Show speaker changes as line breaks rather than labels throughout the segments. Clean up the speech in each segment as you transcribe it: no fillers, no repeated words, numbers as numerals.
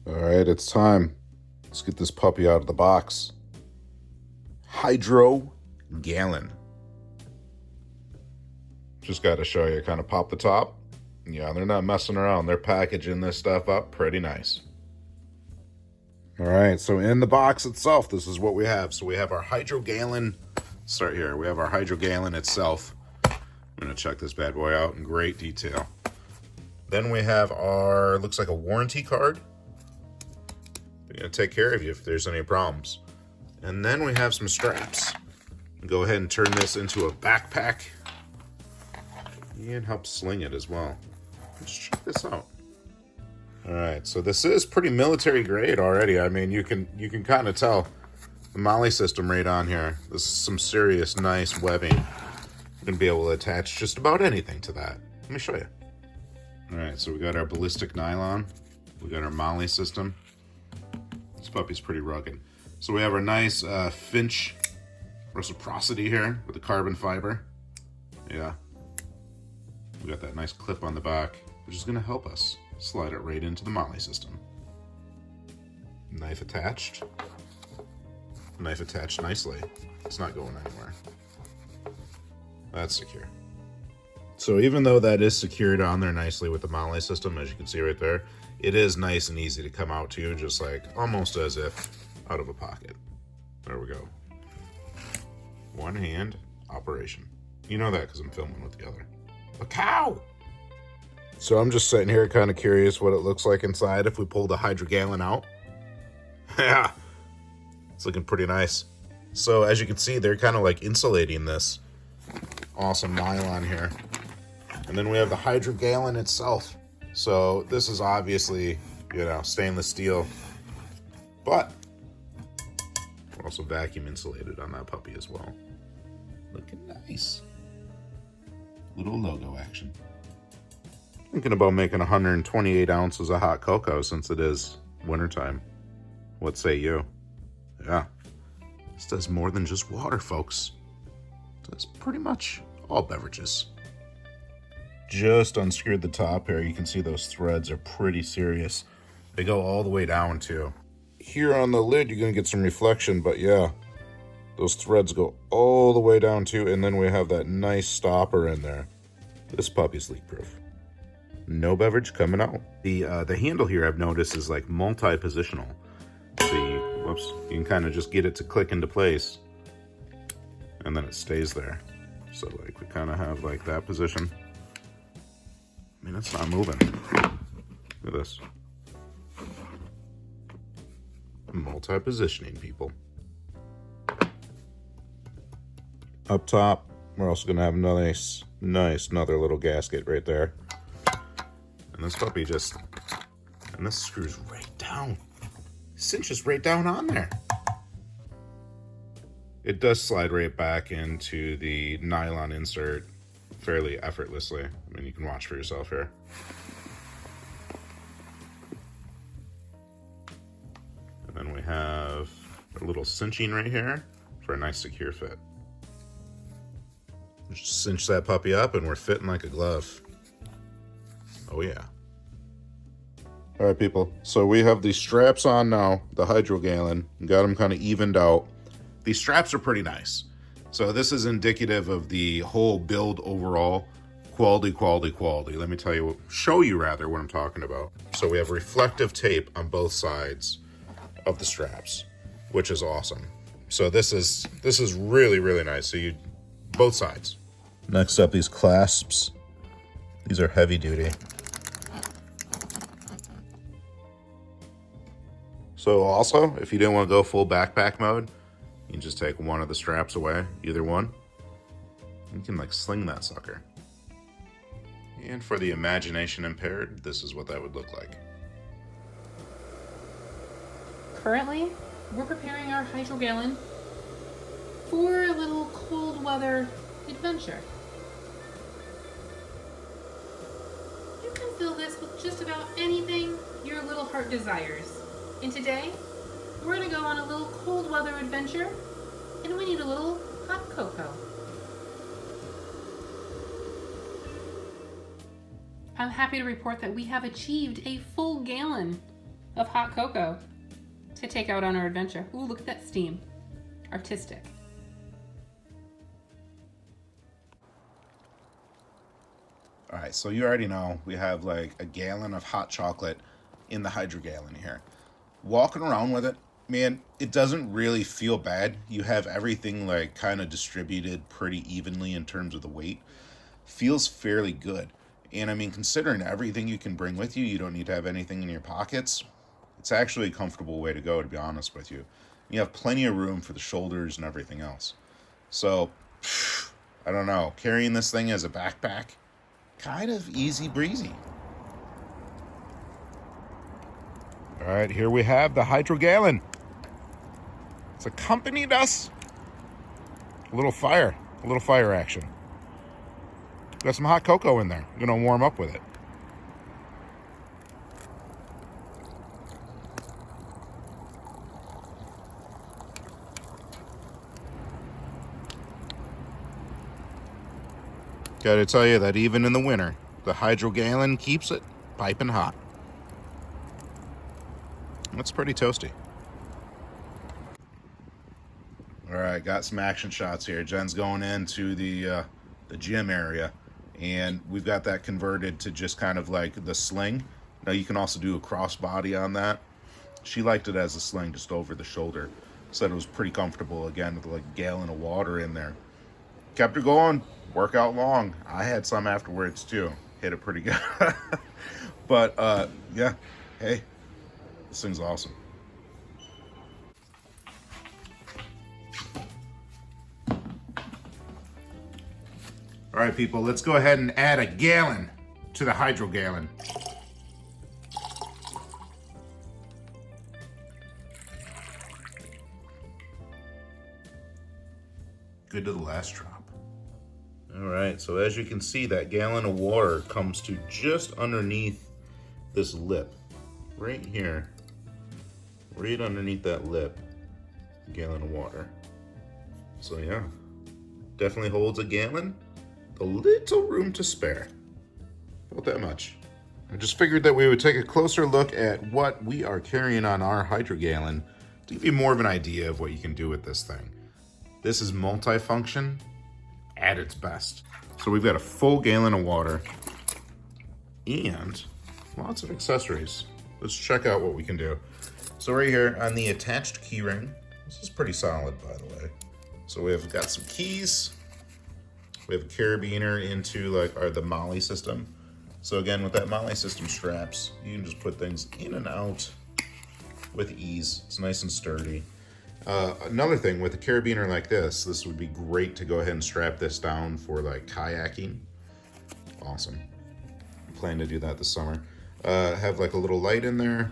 All right, it's time. Let's get this puppy out of the box. Hydro Gallon. Just got to show you, kind of pop the top. Yeah, they're not messing around. They're packaging this stuff up pretty nice. All right, so in the box itself, this is what we have. So we have our Hydro Gallon. Start here. We have our Hydro Gallon itself. I'm going to check this bad boy out in great detail. Then we have our, looks like a warranty card. They're going to take care of you if there's any problems. And then we have some straps. Go ahead and turn this into a backpack. And help sling it as well. Let's check this out. All right, so this is pretty military grade already. I mean, you can kind of tell the MOLLE system right on here. This is some serious nice webbing. You're gonna be able to attach just about anything to that. Let me show you. All right, so we got our ballistic nylon. We got our MOLLE system. This puppy's pretty rugged. So we have our nice Finch reciprocity here with the carbon fiber. Yeah. We got that nice clip on the back, which is gonna help us slide it right into the MOLLE system. Knife attached. Knife attached nicely. It's not going anywhere. That's secure. So even though that is secured on there nicely with the MOLLE system, as you can see right there, it is nice and easy to come out to you, just like almost as if out of a pocket. There we go. One hand operation. You know that because I'm filming with the other. A cow! So I'm just sitting here kind of curious what it looks like inside if we pull the Hydro Gallon out. Yeah, it's looking pretty nice. So as you can see, they're kind of like insulating this awesome nylon here. And then we have the Hydro Gallon itself. So this is obviously, you know, stainless steel, but we're also vacuum insulated on that puppy as well. Looking nice. Little logo action. Thinking about making 128 ounces of hot cocoa since it is wintertime. What say you? Yeah. This does more than just water, folks. It does pretty much all beverages. Just unscrewed the top here. You can see those threads are pretty serious. They go all the way down too. Here on the lid, you're gonna get some reflection, but yeah, those threads go all the way down too, and then we have that nice stopper in there. This puppy's leak proof. No beverage coming out. The handle here I've noticed is like multi-positional. So you can kind of just get it to click into place, and then it stays there. So like we kind of have like that position. I mean, it's not moving. Look at this. Multi-positioning, people. Up top, we're also gonna have a nice another little gasket right there. And this puppy and this screws right down. Cinches right down on there. It does slide right back into the nylon insert fairly effortlessly. I mean, you can watch for yourself here. And then we have a little cinching right here for a nice secure fit. Just cinch that puppy up and we're fitting like a glove. Oh yeah. All right, people. So we have the straps on now, the Hydro Gallon. Got them kind of evened out. These straps are pretty nice. So this is indicative of the whole build overall. Quality. Let me show you what I'm talking about. So we have reflective tape on both sides of the straps, which is awesome. So this is really, really nice. So both sides. Next up, these clasps. These are heavy duty. So also, if you didn't want to go full backpack mode, you can just take one of the straps away, either one. You can like sling that sucker. And for the imagination impaired, this is what that would look like.
Currently, we're preparing our Hydro Gallon for a little cold weather adventure. You can fill this with just about anything your little heart desires. And today, we're gonna go on a little cold weather adventure, and we need a little hot cocoa. I'm happy to report that we have achieved a full gallon of hot cocoa to take out on our adventure. Ooh, look at that steam. Artistic.
All right, so you already know we have like a gallon of hot chocolate in the hydro gallon here. Walking around with it, man, it doesn't really feel bad. You have everything like kind of distributed pretty evenly in terms of the weight. Feels fairly good. And I mean, considering everything you can bring with you, you don't need to have anything in your pockets. It's actually a comfortable way to go, to be honest with you. You have plenty of room for the shoulders and everything else. So, I don't know, carrying this thing as a backpack, kind of easy breezy. All right, here we have the hydro gallon. It's accompanied us. A little fire action. Got some hot cocoa in there. I'm gonna warm up with it. Gotta tell you that even in the winter, the hydro gallon keeps it piping hot. That's pretty toasty. All right, got some action shots here. Jen's going into the gym area, and we've got that converted to just kind of like the sling. Now you can also do a crossbody on that. She liked it as a sling, just over the shoulder. Said it was pretty comfortable, again, with like a gallon of water in there. Kept her going, workout long. I had some afterwards too. Hit it pretty good. But yeah, hey, this thing's awesome. All right, people, let's go ahead and add a gallon to the hydro gallon. Good to the last drop. All right, so as you can see, that gallon of water comes to just underneath this lip, right here, right underneath that lip, gallon of water. So yeah, definitely holds a gallon, a little room to spare, about that much. I just figured that we would take a closer look at what we are carrying on our hydro gallon to give you more of an idea of what you can do with this thing. This is multifunction at its best. So we've got a full gallon of water and lots of accessories. Let's check out what we can do. So right here on the attached key ring, this is pretty solid, by the way. So we've got some keys. We have a carabiner into like the MOLLE system. So again, with that MOLLE system straps, you can just put things in and out with ease. It's nice and sturdy. Another thing, with a carabiner like this would be great to go ahead and strap this down for like kayaking. Awesome. I plan to do that this summer. Have like a little light in there,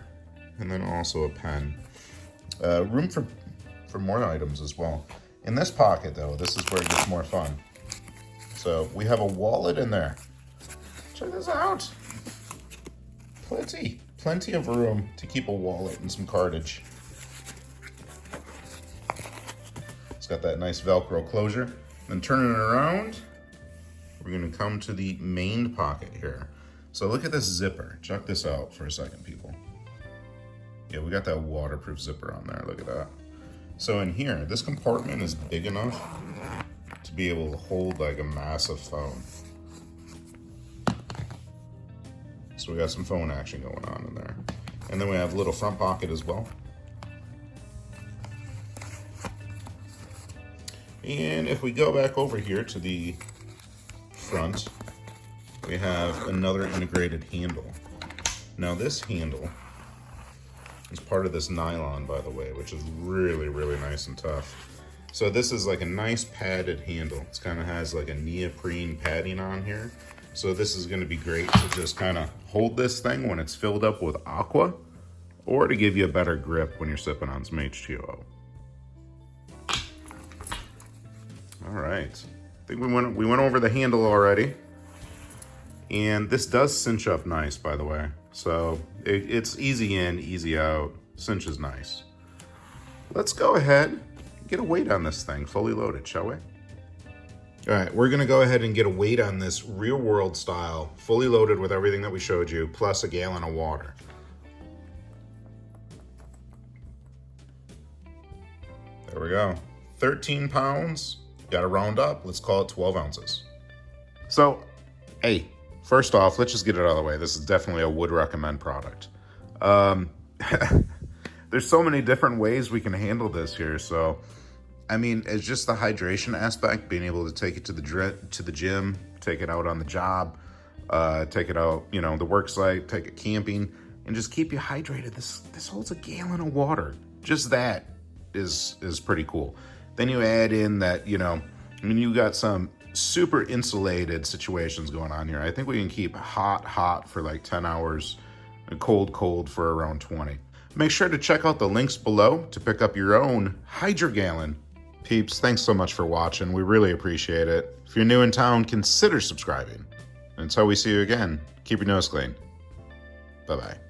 and then also a pen. Room for more items as well. In this pocket though, this is where it gets more fun. So we have a wallet in there. Check this out. Plenty of room to keep a wallet and some cartage. It's got that nice Velcro closure. Then turning it around, we're gonna come to the main pocket here. So look at this zipper. Check this out for a second, people. Yeah, we got that waterproof zipper on there, look at that. So in here, this compartment is big enough to be able to hold like a massive phone. So we got some phone action going on in there. And then we have a little front pocket as well. And if we go back over here to the front, we have another integrated handle. Now this handle is part of this nylon, by the way, which is really, really nice and tough. So this is like a nice padded handle. It kind of has like a neoprene padding on here. So this is gonna be great to just kind of hold this thing when it's filled up with aqua, or to give you a better grip when you're sipping on some H2O. All right, I think we went over the handle already. And this does cinch up nice, by the way. So it's easy in, easy out. Cinch is nice. Let's go ahead and get a weight on this thing, fully loaded, shall we? All right, we're gonna go ahead and get a weight on this real world style, fully loaded with everything that we showed you, plus a gallon of water. There we go. 13 pounds. Got to round up. Let's call it 12 ounces. So, hey, first off, let's just get it out of the way. This is definitely a would recommend product. There's so many different ways we can handle this here. So, I mean, it's just the hydration aspect, being able to take it to the gym, take it out on the job, take it out, the work site, take it camping, and just keep you hydrated. This holds a gallon of water. Just that is pretty cool. Then you add in that, you got some super insulated situations going on here. I think we can keep hot for like 10 hours and cold for around 20. Make sure to check out the links below to pick up your own Hydro Gallon. Peeps, thanks so much for watching. We really appreciate it. If you're new in town, consider subscribing. Until we see you again, keep your nose clean. Bye-bye.